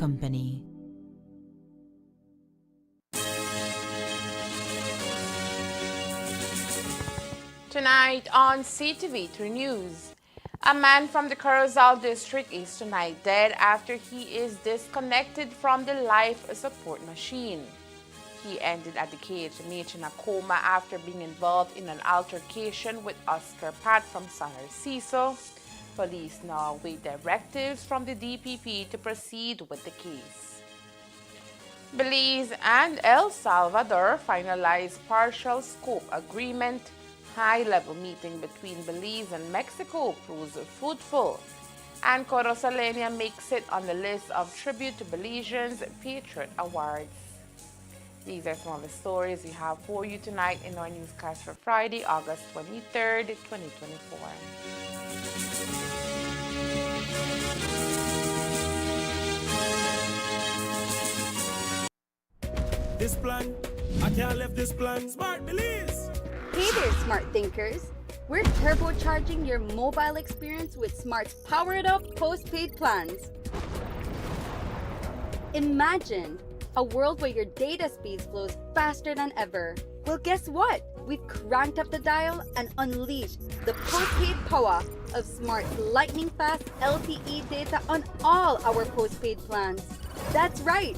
company. Tonight on CTV3 News, a man from the Corozal district is tonight dead after he is disconnected from the life support machine. He ended at the KHMH in a coma after being involved in an altercation with Oscar Pat from San Narciso. Police now await directives from the DPP to proceed with the case. Belize and El Salvador finalized partial scope agreement. High-level meeting between Belize and Mexico proves fruitful, and Corozalenia makes it on the list of tribute to Belizeans Patriot Awards. These are some of the stories we have for you tonight in our newscast for Friday, August 23rd, 2024. This plan, I can't leave this plan. Smart Belize! Hey there, smart thinkers. We're turbocharging your mobile experience with Smart's powered up postpaid plans. Imagine a world where your data speeds flows faster than ever. Well, guess what? We've cranked up the dial and unleashed the postpaid power of Smart's lightning fast LTE data on all our postpaid plans. That's right,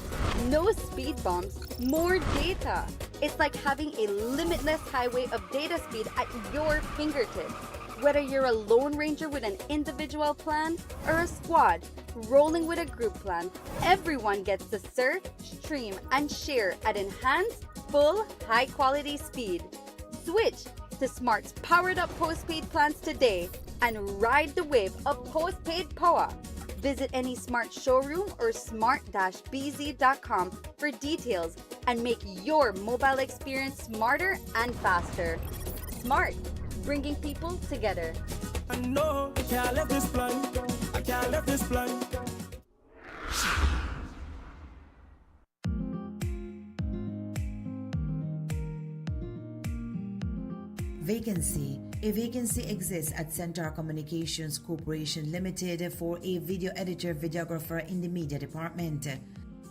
no speed bumps, more data. It's like having a limitless highway of data speed at your fingertips. Whether you're a lone ranger with an individual plan or a squad rolling with a group plan, everyone gets to surf, stream, and share at enhanced, full, high-quality speed. Switch to Smart's powered-up postpaid plans today and ride the wave of postpaid power. Visit any Smart showroom or smart-bz.com for details and make your mobile experience smarter and faster. Smart, bringing people together. I know I can't leave this plan. I can't leave this plan. Vacancy. A vacancy exists at Centaur Communications Corporation Limited for a video editor videographer in the media department.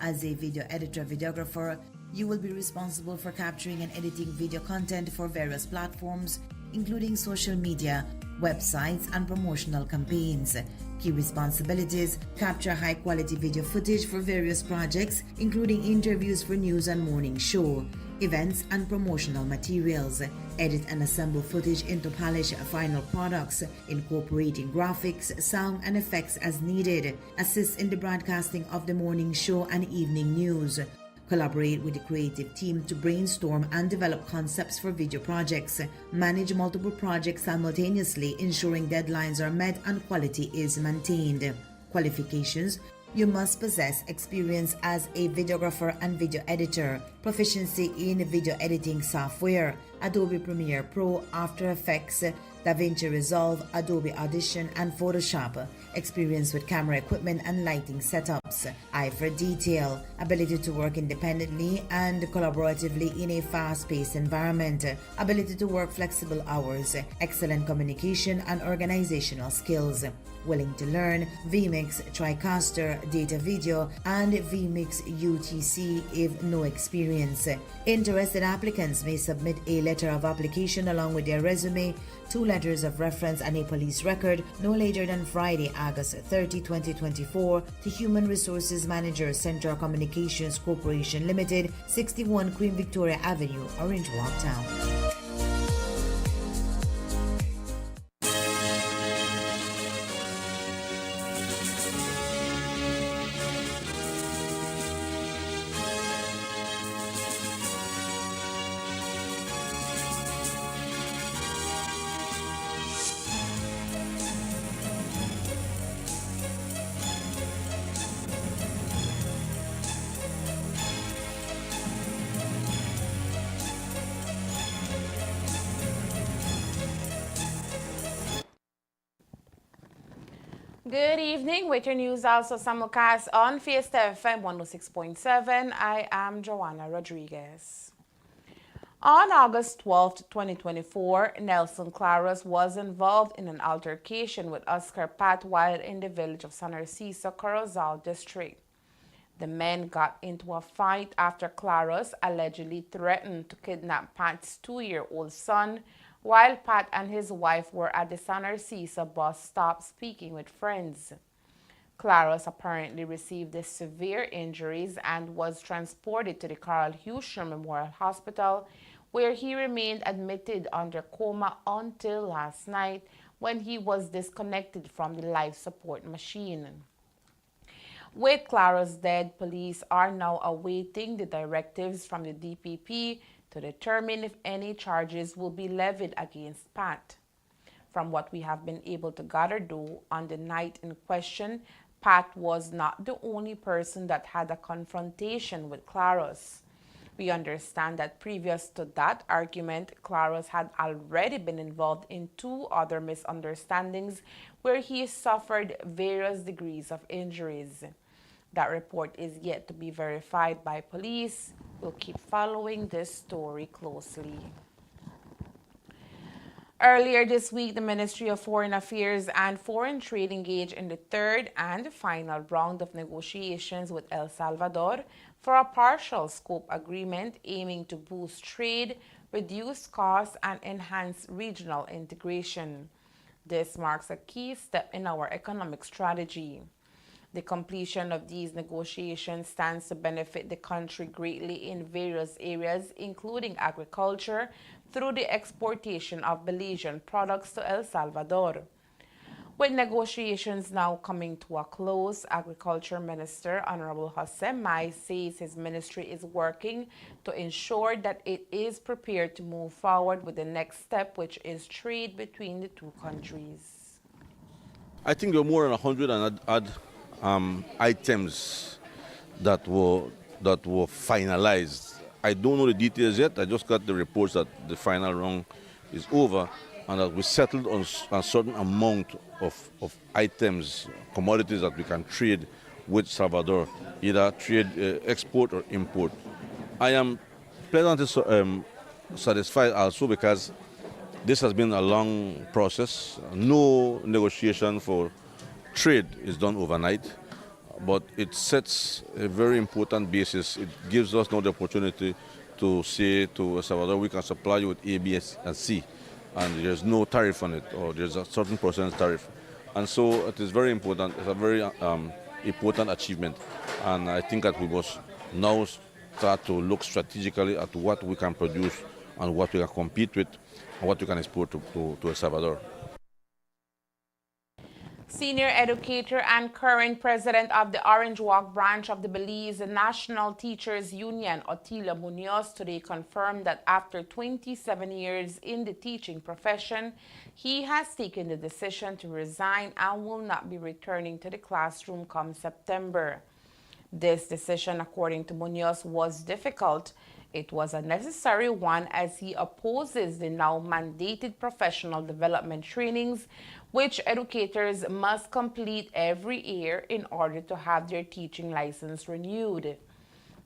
As a video editor videographer, you will be responsible for capturing and editing video content for various platforms, including social media, websites, and promotional campaigns. Key responsibilities: capture high-quality video footage for various projects, including interviews for news and morning show, events, and promotional materials. Edit and assemble footage into polished final products, incorporating graphics, sound, and effects as needed. Assist in the broadcasting of the morning show and evening news. Collaborate with the creative team to brainstorm and develop concepts for video projects. Manage multiple projects simultaneously, ensuring deadlines are met and quality is maintained. Qualifications: you must possess experience as a videographer and video editor, proficiency in video editing software, Adobe Premiere Pro, After Effects, DaVinci Resolve, Adobe Audition, and Photoshop, experience with camera equipment and lighting setups, eye for detail, ability to work independently and collaboratively in a fast-paced environment, ability to work flexible hours, excellent communication and organizational skills. Willing to Learn, vMix TriCaster, Data Video, and vMix UTC if no experience. Interested applicants may submit a letter of application along with their resume, 2 letters of reference, and a police record no later than Friday, August 30, 2024 to Human Resources Manager, Centaur Communications Corporation Limited, 61 Queen Victoria Avenue, Orange Walk Town. Good evening. With your news also simulcast on Fiesta FM 106.7. I am Joanna Rodriguez. On August 12, 2024, Nelson Claros was involved in an altercation with Oscar Pat while in the village of San Narciso, Corozal District. The men got into a fight after Claros allegedly threatened to kidnap Pat's 2-year-old son while Pat and his wife were at the San Narciso bus stop speaking with friends. Claros apparently received severe injuries and was transported to the Carl Huscher Memorial Hospital, where he remained admitted under coma until last night when he was disconnected from the life support machine. With Claros dead, police are now awaiting the directives from the DPP to determine if any charges will be levied against Pat. From what we have been able to gather, though, on the night in question, Pat was not the only person that had a confrontation with Claros. We understand that previous to that argument, Claros had already been involved in 2 other misunderstandings where he suffered various degrees of injuries. That report is yet to be verified by police. We'll keep following this story closely. Earlier this week, the Ministry of Foreign Affairs and Foreign Trade engaged in the 3rd and final round of negotiations with El Salvador for a partial scope agreement aiming to boost trade, reduce costs, and enhance regional integration. This marks a key step in our economic strategy. The completion of these negotiations stands to benefit the country greatly in various areas, including agriculture, through the exportation of Belizean products to El Salvador. With negotiations now coming to a close, Agriculture Minister Honorable Jose Mai says his ministry is working to ensure that it is prepared to move forward with the next step, which is trade between the 2 countries. I think there were more than 100 and odd items that were finalized. I don't know the details yet. I just got the reports that the final round is over and that we settled on a certain amount of items, commodities that we can trade with Salvador, either trade export or import. I am pleasantly satisfied also because this has been a long process. No negotiation for trade is done overnight, but it sets a very important basis. It gives us now the opportunity to say to El Salvador, we can supply you with A, B, and C, and there's no tariff on it, or there's a certain percent tariff. And so it is very important. It's a very important achievement, and I think that we must now start to look strategically at what we can produce and what we can compete with and what we can export to El Salvador. Senior educator and current president of the Orange Walk branch of the Belize National Teachers Union, Otilio Munoz, today confirmed that after 27 years in the teaching profession, he has taken the decision to resign and will not be returning to the classroom come September. This decision, according to Munoz, was difficult. It was a necessary one as he opposes the now mandated professional development trainings which educators must complete every year in order to have their teaching license renewed.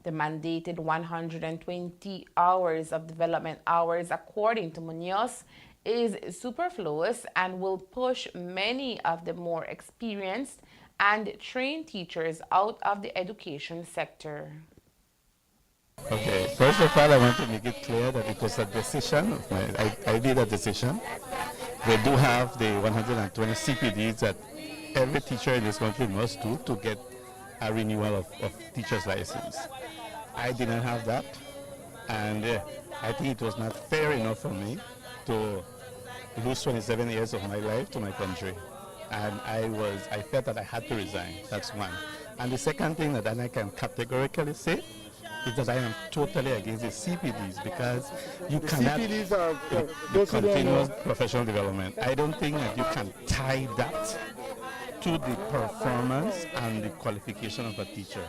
The mandated 120 hours of development hours, according to Munoz, is superfluous and will push many of the more experienced and trained teachers out of the education sector. Okay, first of all, I want to make it clear that it was a decision of I did a decision. They do have the 120 CPDs that every teacher in this country must do to get a renewal of teacher's license. I did not have that, and I think it was not fair enough for me to lose 27 years of my life to my country. And I felt that I had to resign. That's one. And the second thing that I can categorically say is that I am totally against the CPDs because you cannot CPDs are the continuous professional development. I don't think that you can tie that to the performance and the qualification of a teacher.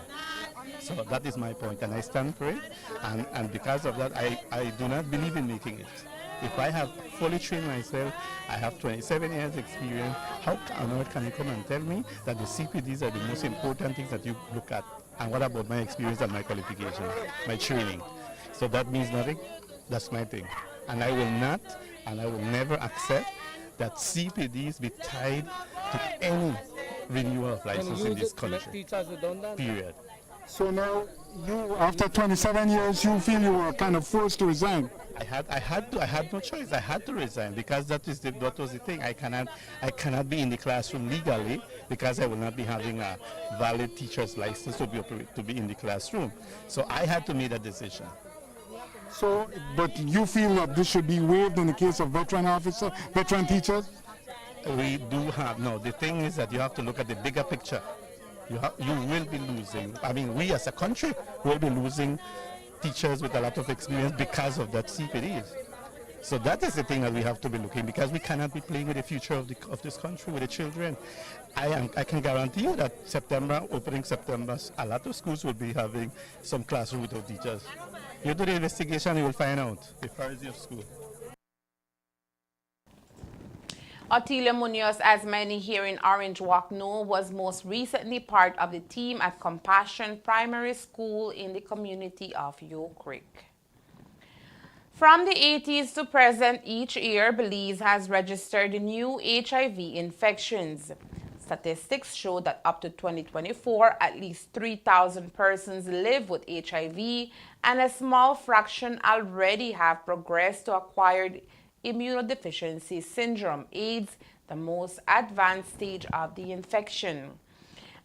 So that is my point, and I stand for it. And because of that, I do not believe in making it. If I have fully trained myself, I have 27 years experience, how on earth can you come and tell me that the CPDs are the most important things that you look at? And what about my experience and my qualification, my training? So that means nothing. That's my thing. And I will not, and I will never accept that CPDs be tied to any renewal of license in this country. Period. So now, you, after 27 years, you feel you were kind of forced to resign. I had no choice. I had to resign because that was the thing. I cannot be in the classroom legally because I will not be having a valid teacher's license to be in the classroom. So I had to make that decision. So, but you feel that this should be waived in the case of veteran teachers? We do have, no, the thing is that you have to look at the bigger picture. You will be losing, I mean, we as a country will be losing teachers with a lot of experience because of that CPDs. So that is the thing that we have to be looking, because we cannot be playing with the future of this country, with the children. I can guarantee you that opening September, a lot of schools will be having some classroom without teachers. You do the investigation, you will find out the priority of school. Otilia Munoz, as many here in Orange Walk know, was most recently part of the team at Compassion Primary School in the community of Yoke Creek. From the 80s to present, each year, Belize has registered new HIV infections. Statistics show that up to 2024, at least 3,000 persons live with HIV, and a small fraction already have progressed to acquired immunodeficiency syndrome, AIDS, the most advanced stage of the infection.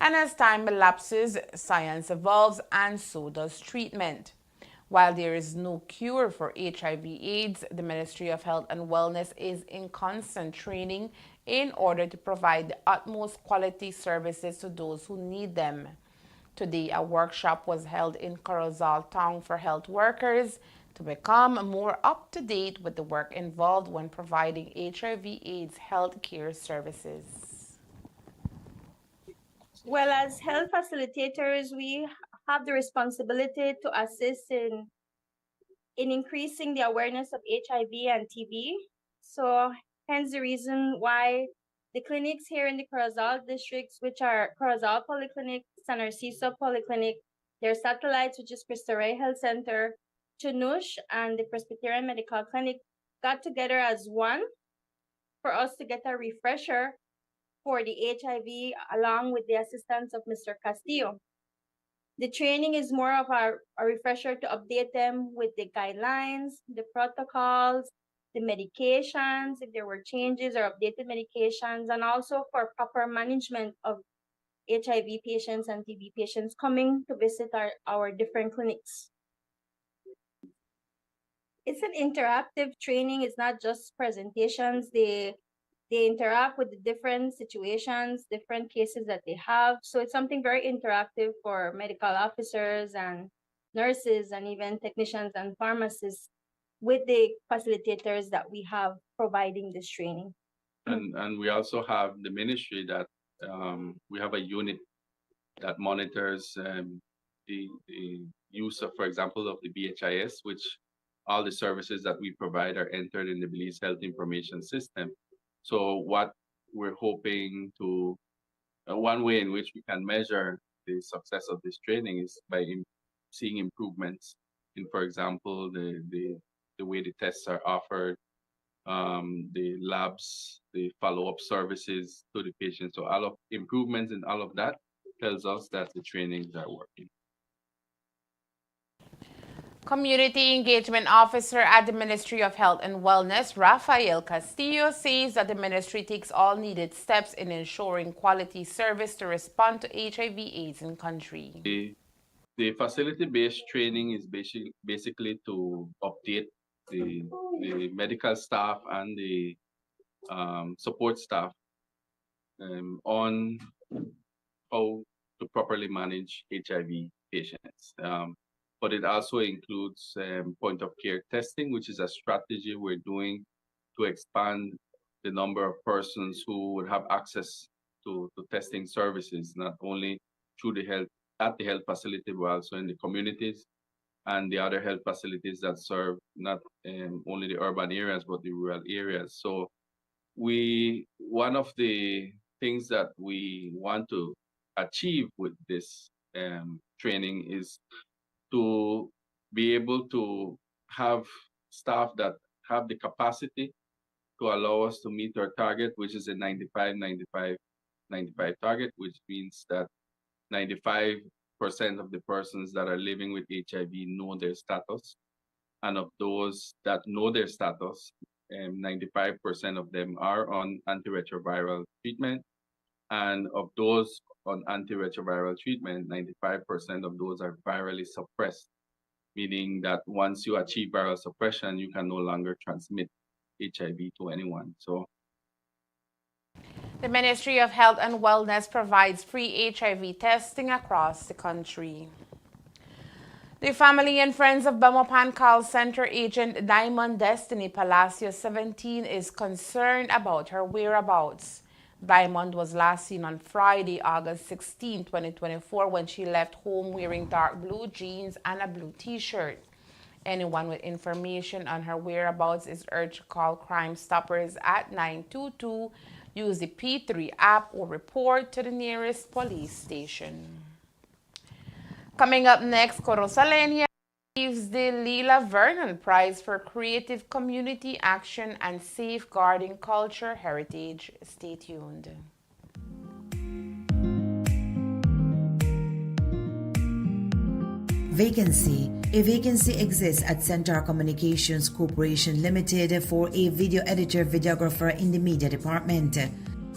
And as time elapses, science evolves, and so does treatment. While there is no cure for HIV/AIDS, the Ministry of Health and Wellness is in constant training in order to provide the utmost quality services to those who need them. Today, a workshop was held in Corozal Town for health workers to become more up-to-date with the work involved when providing HIV/AIDS health care services. Well, as health facilitators, we have the responsibility to assist in increasing the awareness of HIV and TB. So hence the reason why the clinics here in the Corozal districts, which are Corozal Polyclinic, San Narciso Polyclinic, their satellites, which is Cristo Rey Health Center, Chunush, and the Presbyterian Medical Clinic, got together as one for us to get a refresher for the HIV along with the assistance of Mr. Castillo. The training is more of a refresher to update them with the guidelines, the protocols, the medications, if there were changes or updated medications, and also for proper management of HIV patients and TB patients coming to visit our different clinics. It's an interactive training. It's not just presentations. They interact with the different situations, different cases that they have. So it's something very interactive for medical officers and nurses and even technicians and pharmacists with the facilitators that we have providing this training. And we also have the ministry that we have a unit that monitors the use of, for example, of the BHIS, which all the services that we provide are entered in the Belize Health Information System. So what we're hoping to, one way in which we can measure the success of this training is by seeing improvements in, for example, the way the tests are offered, the labs, the follow-up services to the patient. So all of improvements in all of that tells us that the trainings are working. Community Engagement Officer at the Ministry of Health and Wellness, Rafael Castillo, says that the ministry takes all needed steps in ensuring quality service to respond to HIV/AIDS in country. The facility-based training is basically to update the medical staff and the support staff on how to properly manage HIV patients. But it also includes point of care testing, which is a strategy we're doing to expand the number of persons who would have access to testing services, not only through the health facility, but also in the communities and the other health facilities that serve not only the urban areas, but the rural areas. So one of the things that we want to achieve with this training is to be able to have staff that have the capacity to allow us to meet our target, which is a 95-95-95 target, which means that 95% of the persons that are living with HIV know their status. And of those that know their status, 95% of them are on antiretroviral treatment. And of those on antiretroviral treatment, 95% of those are virally suppressed, meaning that once you achieve viral suppression, you can no longer transmit HIV to anyone. So the Ministry of Health and Wellness provides free HIV testing across the country. The family and friends of Belmopan Call Center agent Diamond Destiny Palacio 17 is concerned about her whereabouts. Diamond was last seen on Friday, August 16, 2024, when she left home wearing dark blue jeans and a blue t-shirt. Anyone with information on her whereabouts is urged to call Crime Stoppers at 922, use the P3 app, or report to the nearest police station. Coming up next, Corosalenia receives the Lila Vernon Prize for Creative Community Action and Safeguarding Culture Heritage. Stay tuned. Vacancy. A vacancy exists at Centaur Communications Corporation Limited for a video editor videographer in the media department.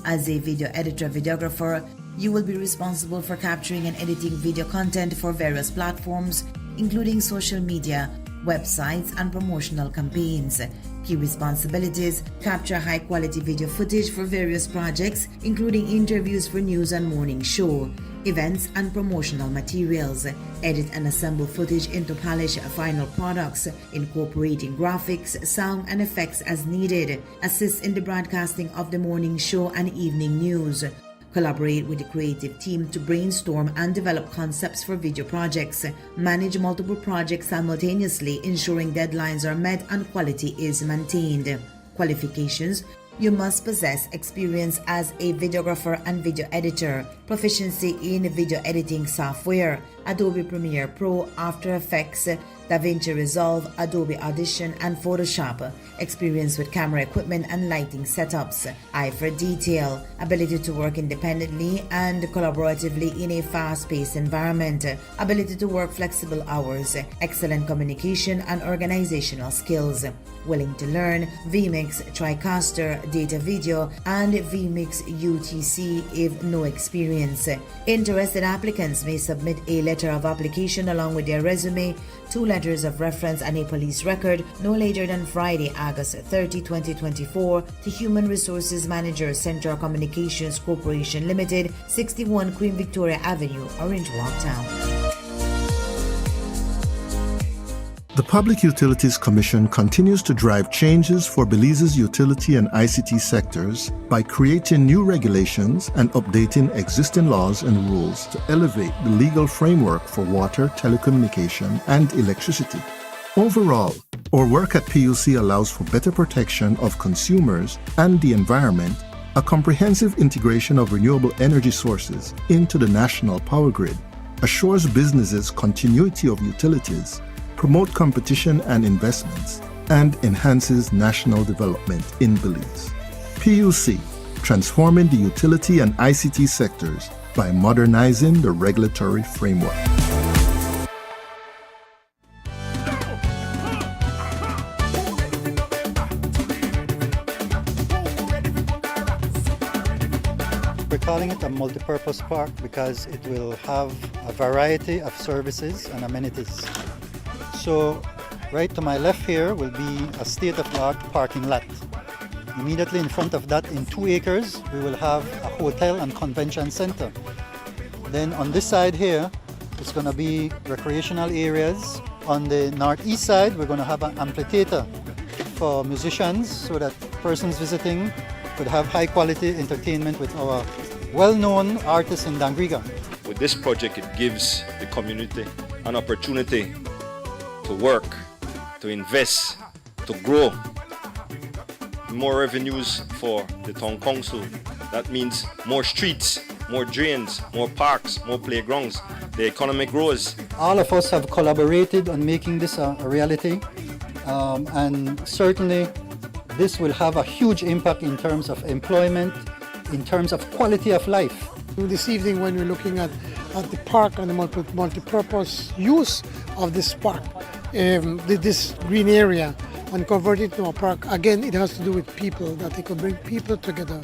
As a video editor videographer, you will be responsible for capturing and editing video content for various platforms, including social media, websites, and promotional campaigns. Key responsibilities: capture high-quality video footage for various projects, including interviews for news and morning show, events, and promotional materials. Edit and assemble footage into polished final products, incorporating graphics, sound, and effects as needed. Assist in the broadcasting of the morning show and evening news. Collaborate with the creative team to brainstorm and develop concepts for video projects. Manage multiple projects simultaneously, ensuring deadlines are met and quality is maintained. Qualifications: you must possess experience as a videographer and video editor, proficiency in video editing software, Adobe Premiere Pro, After Effects, DaVinci Resolve, Adobe Audition, and Photoshop, experience with camera equipment and lighting setups, eye for detail, ability to work independently and collaboratively in a fast-paced environment, ability to work flexible hours, excellent communication and organizational skills, willing to learn vMix, TriCaster, Data Video, and vMix UTC if no experience. Interested applicants may submit a letter of application along with their resume, 2 letters of reference, and a police record no later than Friday, August 30, 2024 to Human Resources Manager, Centaur Communications Corporation Limited, 61 Queen Victoria Avenue, Orange Walk Town. The Public Utilities Commission continues to drive changes for Belize's utility and ICT sectors by creating new regulations and updating existing laws and rules to elevate the legal framework for water, telecommunication, and electricity. Overall, our work at PUC allows for better protection of consumers and the environment, a comprehensive integration of renewable energy sources into the national power grid, assures businesses continuity of utilities, promote competition and investments, and enhances national development in Belize. PUC, transforming the utility and ICT sectors by modernizing the regulatory framework. We're calling it a multi-purpose park because it will have a variety of services and amenities. So right to my left here will be a state-of-the-art parking lot. Immediately in front of that, in 2 acres, we will have a hotel and convention center. Then on this side here, it's going to be recreational areas. On the northeast side, we're going to have an amphitheater for musicians so that persons visiting could have high-quality entertainment with our well-known artists in Dangriga. With this project, it gives the community an opportunity to work, to invest, to grow. More revenues for the town council. That means more streets, more drains, more parks, more playgrounds. The economy grows. All of us have collaborated on making this a reality, and certainly this will have a huge impact in terms of employment, in terms of quality of life. This evening when we're looking at the park and the multi-purpose use of this park, this green area, and convert it to a park, again, it has to do with people, that they could bring people together.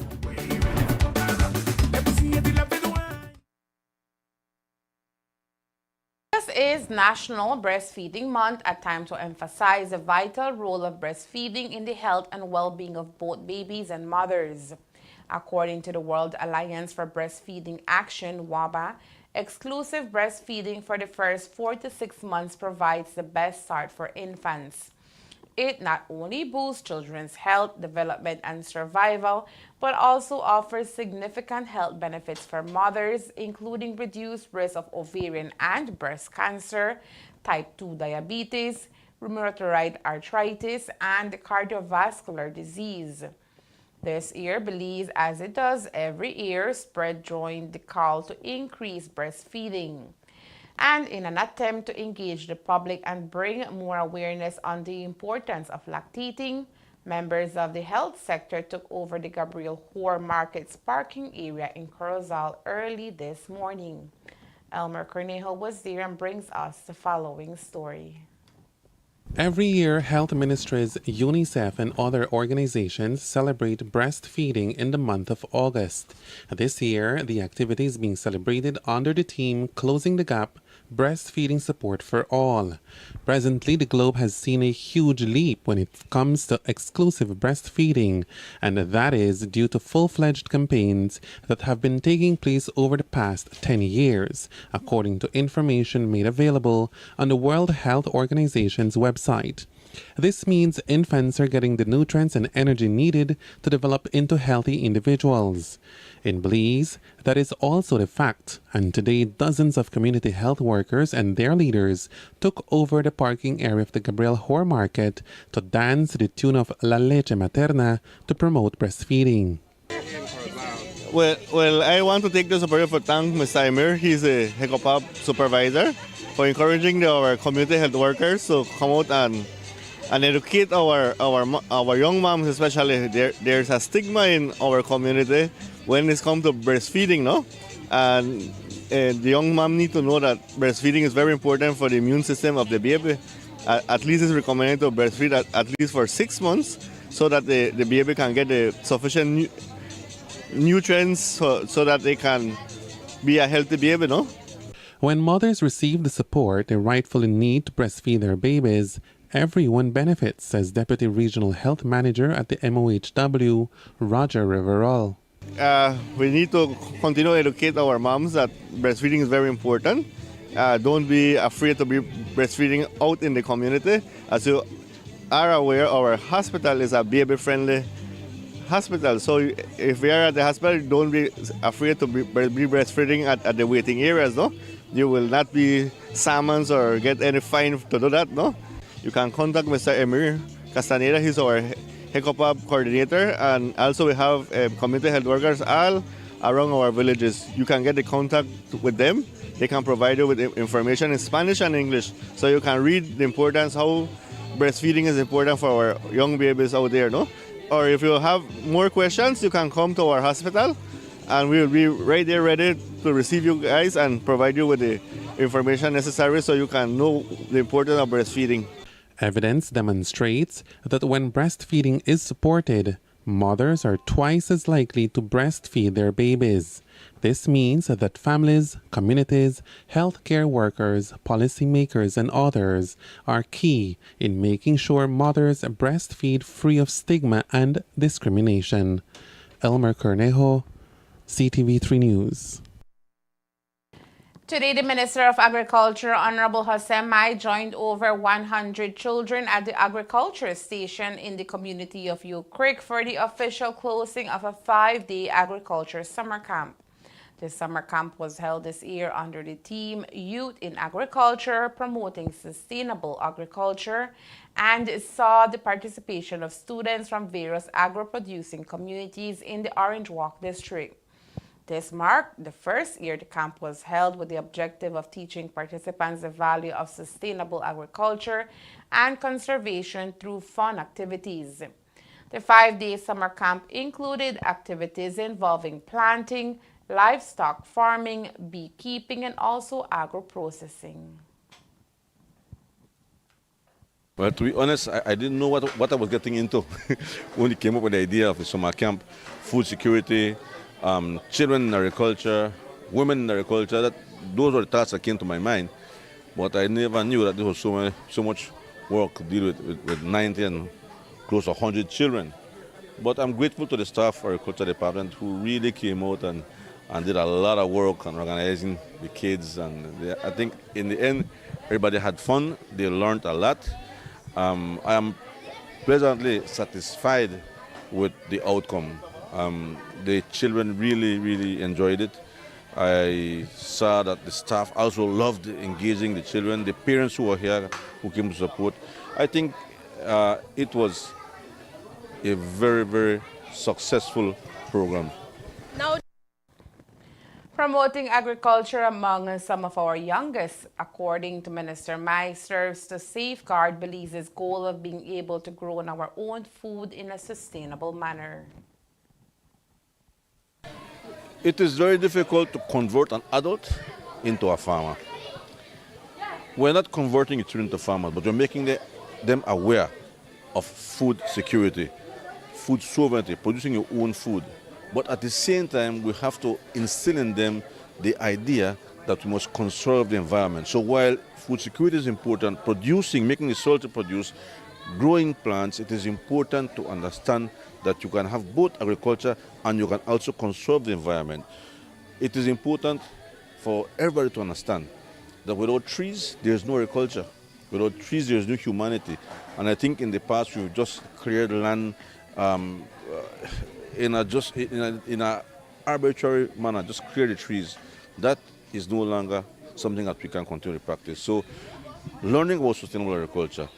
This is National Breastfeeding Month, a time to emphasize the vital role of breastfeeding in the health and well-being of both babies and mothers. According to the World Alliance for Breastfeeding Action, WABA, exclusive breastfeeding for the first 4 to 6 months provides the best start for infants. It not only boosts children's health, development, and survival, but also offers significant health benefits for mothers, including reduced risk of ovarian and breast cancer, type 2 diabetes, rheumatoid arthritis, and cardiovascular disease. This year, Belize, as it does every year, joined the call to increase breastfeeding. And in an attempt to engage the public and bring more awareness on the importance of lactating, members of the health sector took over the Gabriel Hoare Market's parking area in Corozal early this morning. Elmer Cornejo was there and brings us the following story. Every year, health ministries, UNICEF, and other organizations celebrate breastfeeding in the month of August. This year, the activity is being celebrated under the theme Closing the Gap, Breastfeeding Support for All. Presently, the globe has seen a huge leap when it comes to exclusive breastfeeding, and that is due to full-fledged campaigns that have been taking place over the past 10 years, according to information made available on the World Health Organization's website. This means infants are getting the nutrients and energy needed to develop into healthy individuals. In Belize, that is also the fact, and today dozens of community health workers and their leaders took over the parking area of the Gabriel Hoare Market to dance to the tune of La Leche Materna to promote breastfeeding. Well, I want to take this opportunity to thank Mr. Emir. He's a HECOPAB supervisor for encouraging our community health workers to come out and educate our young moms, especially. There's a stigma in our community when it comes to breastfeeding, no? And the young mom need to know that breastfeeding is very important for the immune system of the baby. At least it's recommended to breastfeed at least for 6 months so that the baby can get the sufficient nutrients so that they can be a healthy baby, no? When mothers receive the support they rightfully need to breastfeed their babies, everyone benefits, says Deputy Regional Health Manager at the MOHW, Roger Riverol. We need to continue to educate our moms that breastfeeding is very important. Don't be afraid to be breastfeeding out in the community. As you are aware, our hospital is a baby-friendly hospital. So if we are at the hospital, don't be afraid to be breastfeeding at the waiting areas, no? You will not be summoned or get any fine to do that, no? You can contact Mr. Emir Castaneda. He's our HECOPAB coordinator, and also we have community health workers all around our villages. You can get the contact with them. They can provide you with information in Spanish and English, so you can read the importance how breastfeeding is important for our young babies out there, no? Or if you have more questions, you can come to our hospital and we'll be right there ready to receive you guys and provide you with the information necessary so you can know the importance of breastfeeding. Evidence demonstrates that when breastfeeding is supported, mothers are twice as likely to breastfeed their babies. This means that families, communities, healthcare workers, policymakers, and others are key in making sure mothers breastfeed free of stigma and discrimination. Elmer Cornejo, CTV3 News. Today, the Minister of Agriculture, Honorable Hossein Mai, joined over 100 children at the agriculture station in the community of Oak Creek for the official closing of a 5-day agriculture summer camp. The summer camp was held this year under the theme Youth in Agriculture, Promoting Sustainable Agriculture, and saw the participation of students from various agro-producing communities in the Orange Walk district. This marked the first year the camp was held with the objective of teaching participants the value of sustainable agriculture and conservation through fun activities. The 5-day summer camp included activities involving planting, livestock farming, beekeeping, and also agro-processing. Well, to be honest, I didn't know what I was getting into when we came up with the idea of the summer camp. Food security, children in agriculture, women in agriculture, those were the thoughts that came to my mind. But I never knew that there was so much work to deal with 90 and close to 100 children. But I'm grateful to the staff of the Agriculture Department who really came out and did a lot of work on organizing the kids. And I think in the end, everybody had fun. They learned a lot. I am pleasantly satisfied with the outcome. The children really enjoyed it. I saw that the staff also loved engaging the children, the parents who were here, who came to support. I think it was a very successful program. Now, promoting agriculture among some of our youngest, according to Minister Mai, serves to safeguard Belize's goal of being able to grow our own food in a sustainable manner. It is very difficult to convert an adult into a farmer. We're not converting children into farmers, but we're making them aware of food security, food sovereignty, producing your own food. But at the same time, we have to instill in them the idea that we must conserve the environment. So while food security is important, making the soil to produce, growing plants, it is important to understand that you can have both agriculture and you can also conserve the environment. It is important for everybody to understand that without trees, there is no agriculture. Without trees, there is no humanity. And I think in the past, we've just cleared land in a arbitrary manner, just clear the trees. That is no longer something that we can continue to practice. So learning about sustainable agriculture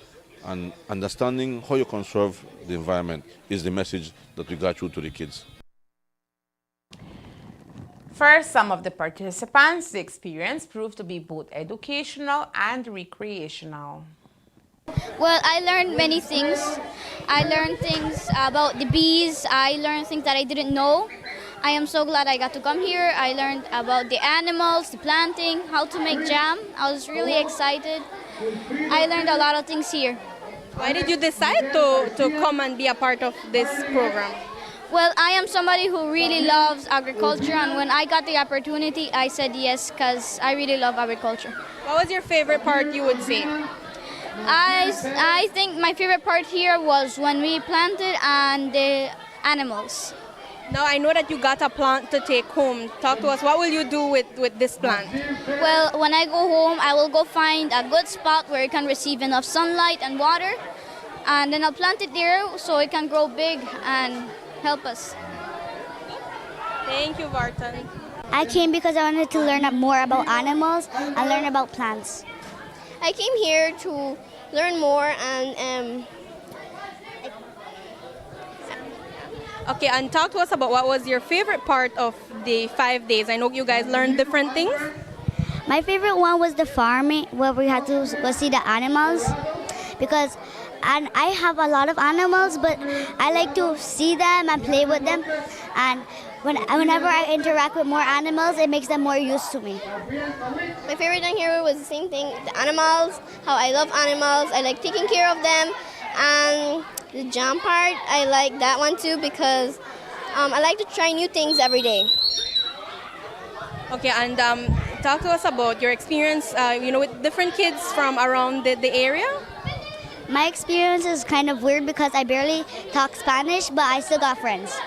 and understanding how you conserve the environment is the message that we got through to the kids. For some of the participants, the experience proved to be both educational and recreational. Well, I learned many things. I learned things about the bees. I learned things that I didn't know. I am so glad I got to come here. I learned about the animals, the planting, how to make jam. I was really excited. I learned a lot of things here. Why did you decide to come and be a part of this program? Well, I am somebody who really loves agriculture, and when I got the opportunity, I said yes because I really love agriculture. What was your favorite part, you would say? I think my favorite part here was when we planted and the animals. Now, I know that you got a plant to take home. Talk to us. What will you do with this plant? Well, when I go home, I will go find a good spot where it can receive enough sunlight and water. And then I'll plant it there so it can grow big and help us. Thank you, Vartan. I came because I wanted to learn more about animals and learn about plants. I came here to learn more and Okay, and talk to us about what was your favorite part of the 5 days. I know you guys learned different things. My favorite one was the farming, where we had to go see the animals. because and I have a lot of animals, but I like to see them and play with them. And whenever I interact with more animals, it makes them more used to me. My favorite thing here was the same thing, the animals, how I love animals, I like taking care of them, and the jump part, I like that one too because I like to try new things every day. Okay, and talk to us about your experience, with different kids from around the area. My experience is kind of weird because I barely talk Spanish, but I still got friends.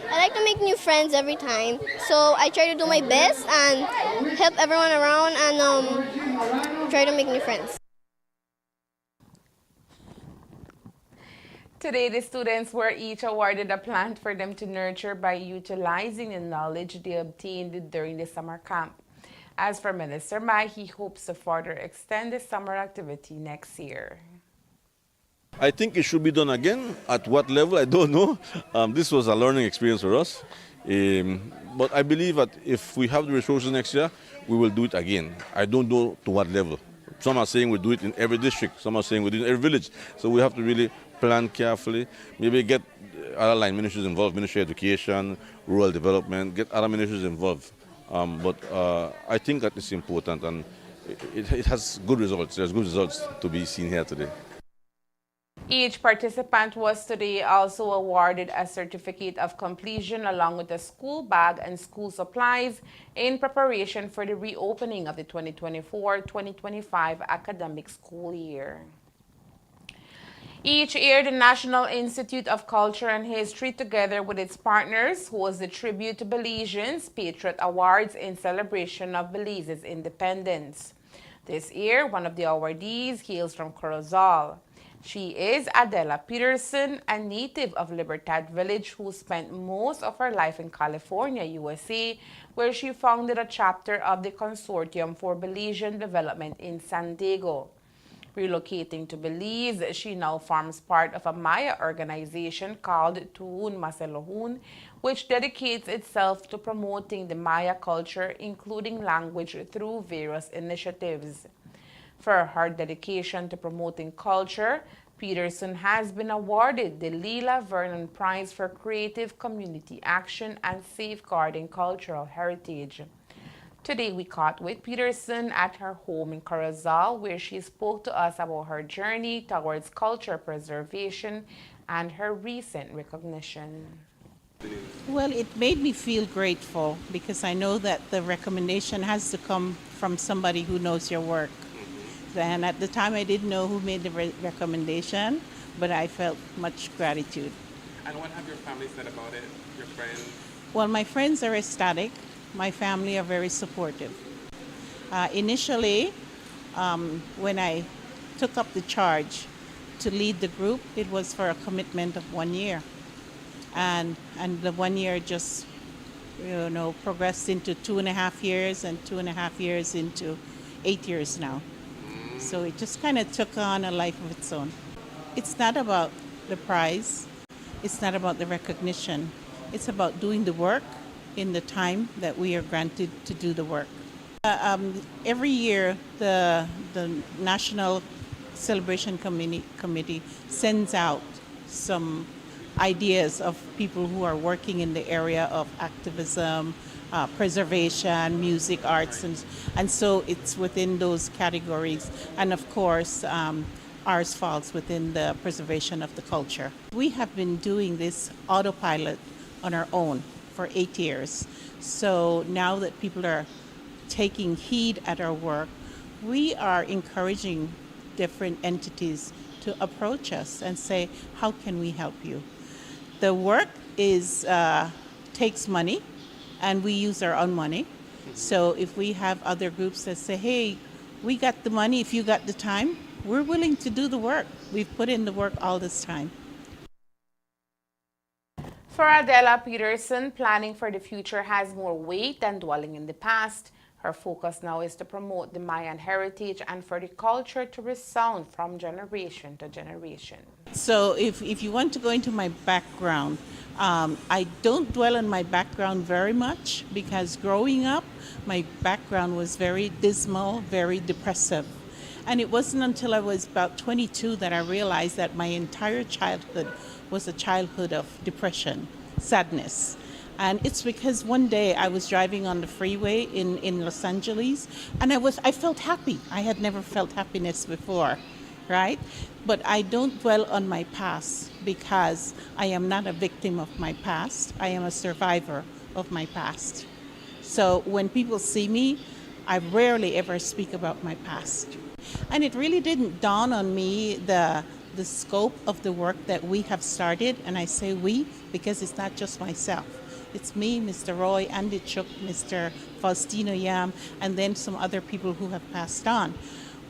I like to make new friends every time, so I try to do my best and help everyone around and try to make new friends. Today, the students were each awarded a plant for them to nurture by utilizing the knowledge they obtained during the summer camp. As for Minister Mai, he hopes to further extend the summer activity next year. I think it should be done again. At what level, I don't know. This was a learning experience for us. But I believe that if we have the resources next year, we will do it again. I don't know to what level. Some are saying we'll do it in every district. Some are saying we'll do it in every village. So we have to really plan carefully. Maybe get other line ministries involved, Ministry of Education, Rural Development, get other ministries involved. But I think that is important, and it has good results. There's good results to be seen here today. Each participant was today also awarded a certificate of completion along with a school bag and school supplies in preparation for the reopening of the 2024-2025 academic school year. Each year, the National Institute of Culture and History, together with its partners, holds the Tribute to Belizeans Patriot Awards in celebration of Belize's independence. This year, one of the awardees hails from Corozal. She is Adela Peterson, a native of Libertad Village who spent most of her life in California, USA, where she founded a chapter of the Consortium for Belizean Development in San Diego. Relocating to Belize, she now forms part of a Maya organization called Tuhun Maselohun, which dedicates itself to promoting the Maya culture, including language, through various initiatives. For her dedication to promoting culture, Peterson has been awarded the Leela Vernon Prize for Creative Community Action and Safeguarding Cultural Heritage. Today we caught with Peterson at her home in Corozal, where she spoke to us about her journey towards culture preservation and her recent recognition. Well, it made me feel grateful because I know that the recommendation has to come from somebody who knows your work. And at the time, I didn't know who made the recommendation, but I felt much gratitude. And what have your family said about it, your friends? Well, my friends are ecstatic. My family are very supportive. Initially, when I took up the charge to lead the group, it was for a commitment of 1 year. And the 1 year just, progressed into 2.5 years, and 2.5 years into 8 years now. So it just kind of took on a life of its own. It's not about the prize. It's not about the recognition. It's about doing the work in the time that we are granted to do the work. Every year, the National Celebration Committee sends out some ideas of people who are working in the area of activism, preservation, music, arts, and so it's within those categories. And of course, ours falls within the preservation of the culture. We have been doing this autopilot on our own for 8 years. So now that people are taking heed at our work, we are encouraging different entities to approach us and say, how can we help you? The work takes money, and we use our own money. So if we have other groups that say, hey, we got the money, if you got the time, we're willing to do the work. We've put in the work all this time. For Adela Peterson, planning for the future has more weight than dwelling in the past. Her focus now is to promote the Mayan heritage and for the culture to resound from generation to generation. So if you want to go into my background, I don't dwell on my background very much because growing up, my background was very dismal, very depressive. And it wasn't until I was about 22 that I realized that my entire childhood was a childhood of depression, sadness. And it's because one day I was driving on the freeway in Los Angeles, and I felt happy. I had never felt happiness before, right? But I don't dwell on my past because I am not a victim of my past. I am a survivor of my past. So when people see me, I rarely ever speak about my past. And it really didn't dawn on me the scope of the work that we have started. And I say we because it's not just myself. It's me, Mr. Roy, Andy Chuk, Mr. Faustino Yam, and then some other people who have passed on.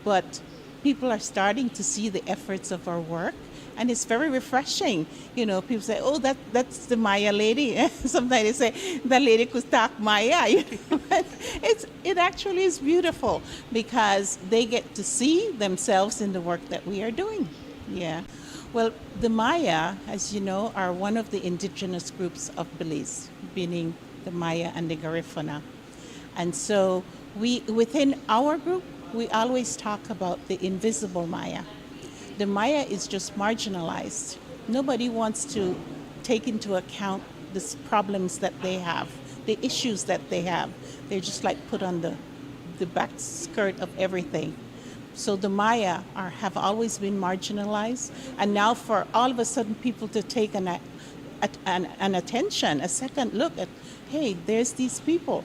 But people are starting to see the efforts of our work, and it's very refreshing. You know, people say, oh, that's the Maya lady. Sometimes they say, that lady could talk Maya. You know? It actually is beautiful because they get to see themselves in the work that we are doing. Yeah. Well, the Maya, as you know, are one of the indigenous groups of Belize, meaning the Maya and the Garifuna. And so within our group, we always talk about the invisible Maya. The Maya is just marginalized. Nobody wants to take into account the problems that they have, the issues that they have. They're just like put on the back skirt of everything. So the Maya have always been marginalized, and now for all of a sudden people to take an attention, a second look at, hey, there's these people.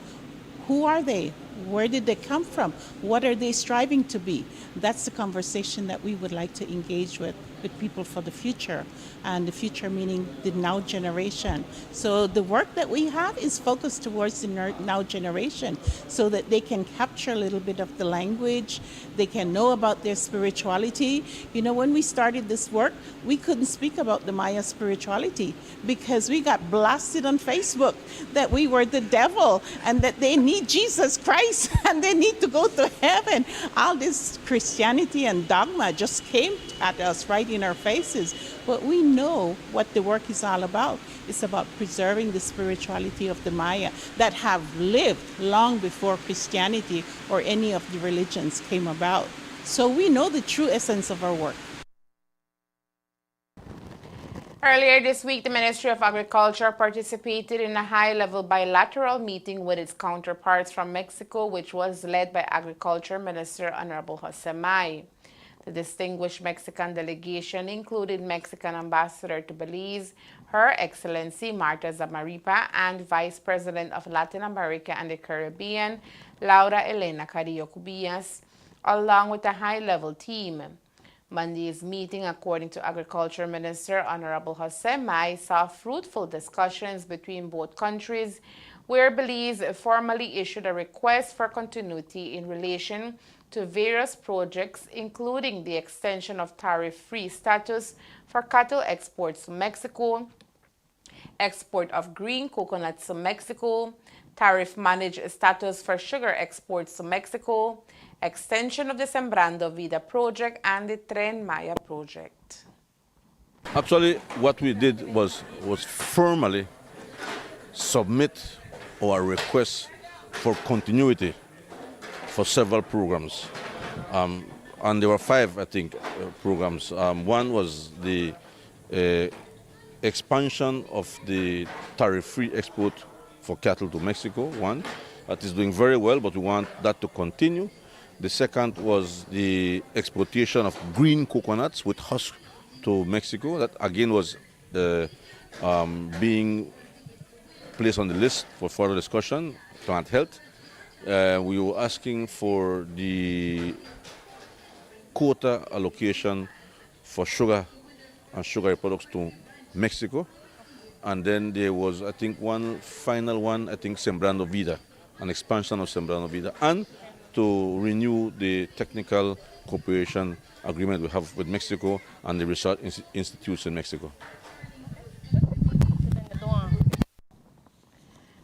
Who are they? Where did they come from? What are they striving to be? That's the conversation that we would like to engage with people for the future, and the future meaning the now generation. So the work that we have is focused towards the now generation so that they can capture a little bit of the language, they can know about their spirituality. You know, when we started this work, we couldn't speak about the Maya spirituality because we got blasted on Facebook that we were the devil and that they need Jesus Christ and they need to go to heaven. All this Christianity and dogma just came at us right in our faces. But we know what the work is all about. It's about preserving the spirituality of the Maya that have lived long before Christianity or any of the religions came about. So we know the true essence of our work. Earlier this week, the Ministry of Agriculture participated in a high-level bilateral meeting with its counterparts from Mexico, which was led by Agriculture Minister Honorable Jose May. The distinguished Mexican delegation included Mexican Ambassador to Belize, Her Excellency Marta Zamaripa, and Vice President of Latin America and the Caribbean, Laura Elena Carrillo Cubillas, along with a high-level team. Monday's meeting, according to Agriculture Minister Honorable Jose May, saw fruitful discussions between both countries, where Belize formally issued a request for continuity in relation to various projects, including the extension of tariff-free status for cattle exports to Mexico, export of green coconuts to Mexico, tariff-managed status for sugar exports to Mexico, extension of the Sembrando Vida project, and the Tren Maya project. Actually, what we did was formally submit our request for continuity for several programs. And there were 5, I think, programs. One was the expansion of the tariff-free export for cattle to Mexico, one. That is doing very well, but we want that to continue. The second was the exportation of green coconuts with husk to Mexico. That again was being placed on the list for further discussion, plant health. We were asking for the quota allocation for sugar and sugary products to Mexico. And then there was, I think, one final one, I think Sembrando Vida, an expansion of Sembrando Vida, and to renew the technical cooperation agreement we have with Mexico and the research institutes in Mexico.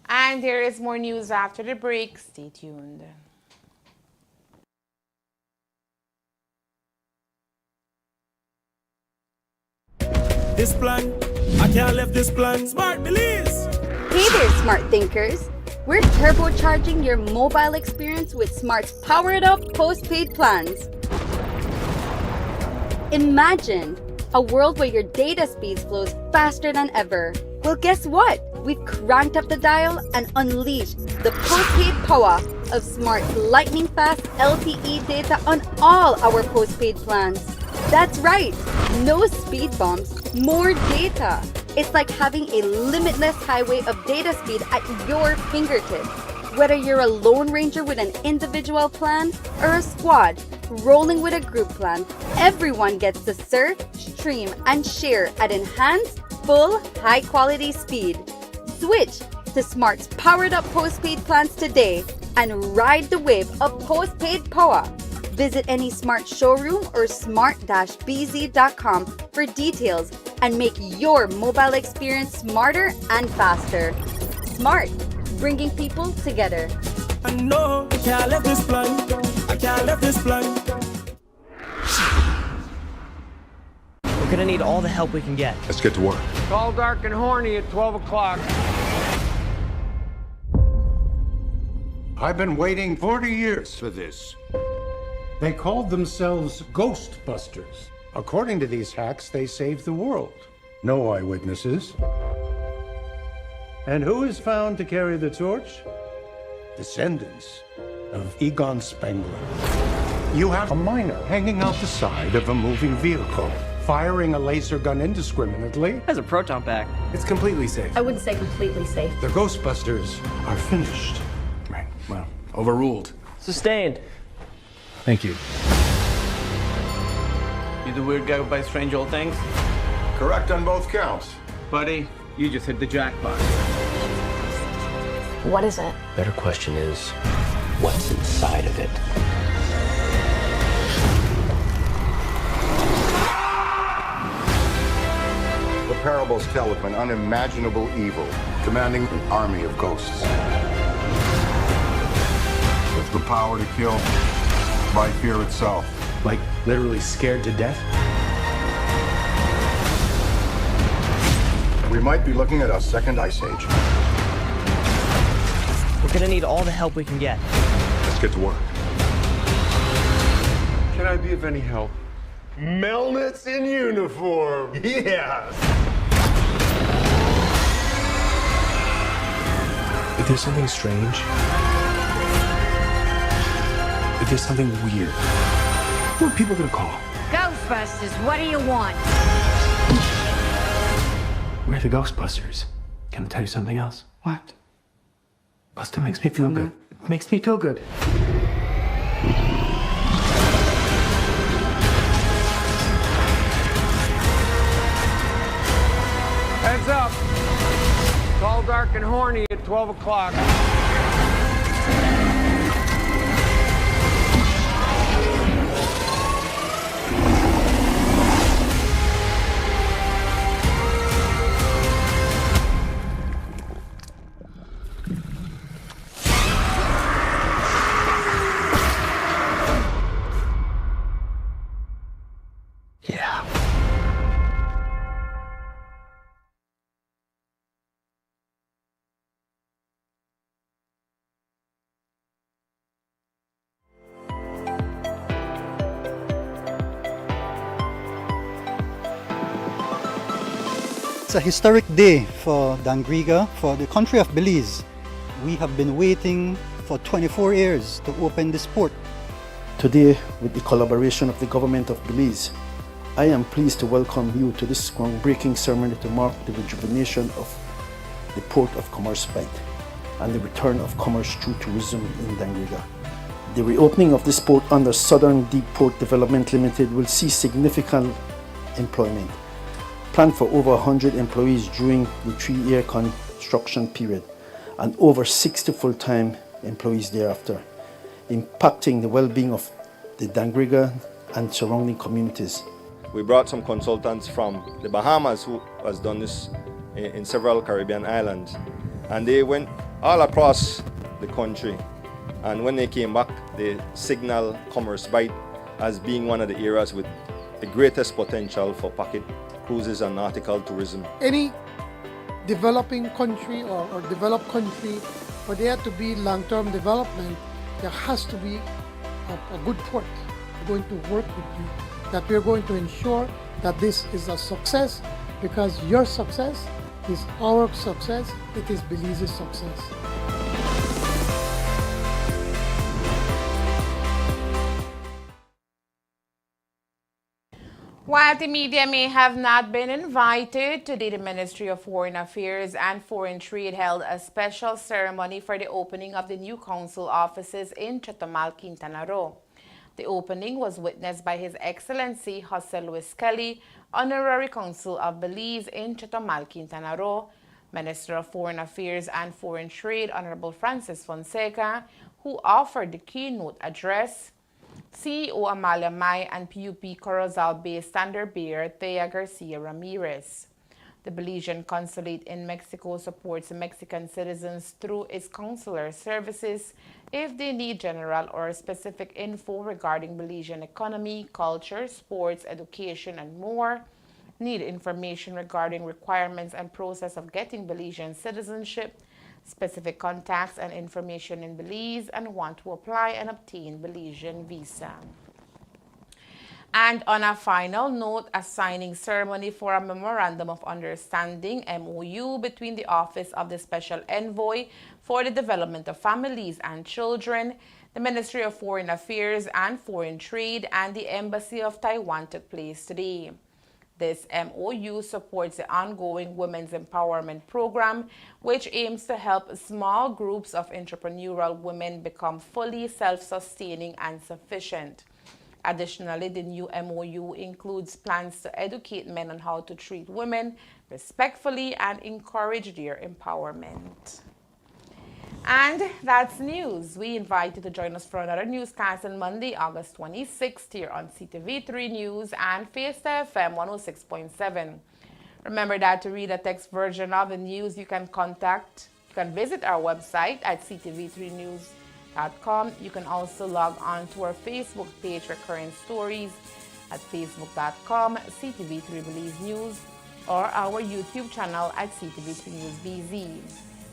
And there is more news after the break. Stay tuned. This plan, I can't leave this plan. Smart Belize. Hey there, smart thinkers. We're turbocharging your mobile experience with Smart's powered up postpaid plans. Imagine a world where your data speed flows faster than ever. Well, guess what? We've cranked up the dial and unleashed the postpaid power of smart lightning fast LTE data on all our postpaid plans. That's right, no speed bumps, more data. It's like having a limitless highway of data speed at your fingertips. Whether you're a lone ranger with an individual plan or a squad rolling with a group plan, everyone gets to surf, stream, and share at enhanced, full, high-quality speed. Switch to Smart's powered-up postpaid plans today and ride the wave of postpaid power. Visit any Smart showroom or smart-bz.com for details and make your mobile experience smarter and faster. Smart, bringing people together. No, I can't let this plan. I can't let this plan. We're gonna need all the help we can get. Let's get to work. Tall, dark, and horny at 12 o'clock. I've been waiting 40 years for this. They called themselves Ghostbusters. According to these hacks, they saved the world. No eyewitnesses. And who is found to carry the torch? Descendants of Egon Spengler. You have a miner hanging out the side of a moving vehicle, firing a laser gun indiscriminately. Has a proton pack. It's completely safe. I wouldn't say completely safe. The Ghostbusters are finished. Right, well, overruled. Sustained. Thank you. You the weird guy who buys strange old things? Correct on both counts. Buddy, you just hit the jackpot. What is it? Better question is, what's inside of it? The parables tell of an unimaginable evil commanding an army of ghosts. With the power to kill by fear itself. Like, literally scared to death? We might be looking at a second ice age. We're gonna need all the help we can get. Let's get to work. Can I be of any help? Melnitz in uniform. Yes. If there's something strange, if there's something weird, who are people gonna call? Ghostbusters, what do you want? We're the Ghostbusters. Can I tell you something else? What? Buster makes me feel good. It makes me feel good. Heads up. Tall, dark, and horny at 12 o'clock. It's a historic day for Dangriga, for the country of Belize. We have been waiting for 24 years to open this port. Today, with the collaboration of the government of Belize, I am pleased to welcome you to this groundbreaking ceremony to mark the rejuvenation of the Port of Commerce Bight and the return of commerce through tourism in Dangriga. The reopening of this port under Southern Deep Port Development Limited will see significant employment, planned for over 100 employees during the 3-year construction period and over 60 full-time employees thereafter, impacting the well-being of the Dangriga and surrounding communities. We brought some consultants from the Bahamas who has done this in several Caribbean islands, and they went all across the country, and when they came back they signaled Commerce Bight as being one of the areas with the greatest potential for packet cruises and nautical tourism. Any developing country or developed country, for there to be long-term development, there has to be a good port going to work with you that we're going to ensure that this is a success, because your success is our success, it is Belize's success. While the media may have not been invited, today the Ministry of Foreign Affairs and Foreign Trade held a special ceremony for the opening of the new consul offices in Chetumal, Quintana Roo. The opening was witnessed by His Excellency Jose Luis Kelly, Honorary Consul of Belize in Chetumal, Quintana Roo, Minister of Foreign Affairs and Foreign Trade, Honorable Francis Fonseca, who offered the keynote address, CEO Amalia May, and PUP Corozal-based standard bearer Thea Garcia Ramirez. The Belizean consulate in Mexico supports Mexican citizens through its consular services if they need general or specific info regarding Belizean economy, culture, sports, education, and more, need information regarding requirements and process of getting Belizean citizenship, specific contacts and information in Belize, and want to apply and obtain Belizean visa. And on a final note, a signing ceremony for a Memorandum of Understanding, MOU, between the Office of the Special Envoy for the Development of Families and Children, the Ministry of Foreign Affairs and Foreign Trade, and the Embassy of Taiwan took place today. This MOU supports the ongoing Women's Empowerment Program, which aims to help small groups of entrepreneurial women become fully self-sustaining and sufficient. Additionally, the new MOU includes plans to educate men on how to treat women respectfully and encourage their empowerment. And that's news. We invite you to join us for another newscast on Monday, August 26th here on CTV3 News and Fiesta FM 106.7. Remember that to read a text version of the news, you can visit our website at CTV3News.com. You can also log on to our Facebook page for current stories at Facebook.com CTV3 Belize News, or our YouTube channel at CTV3 News BZ.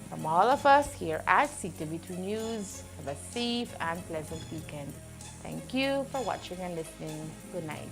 From all of us here at CTV3 News, have a safe and pleasant weekend. Thank you for watching and listening. Good night.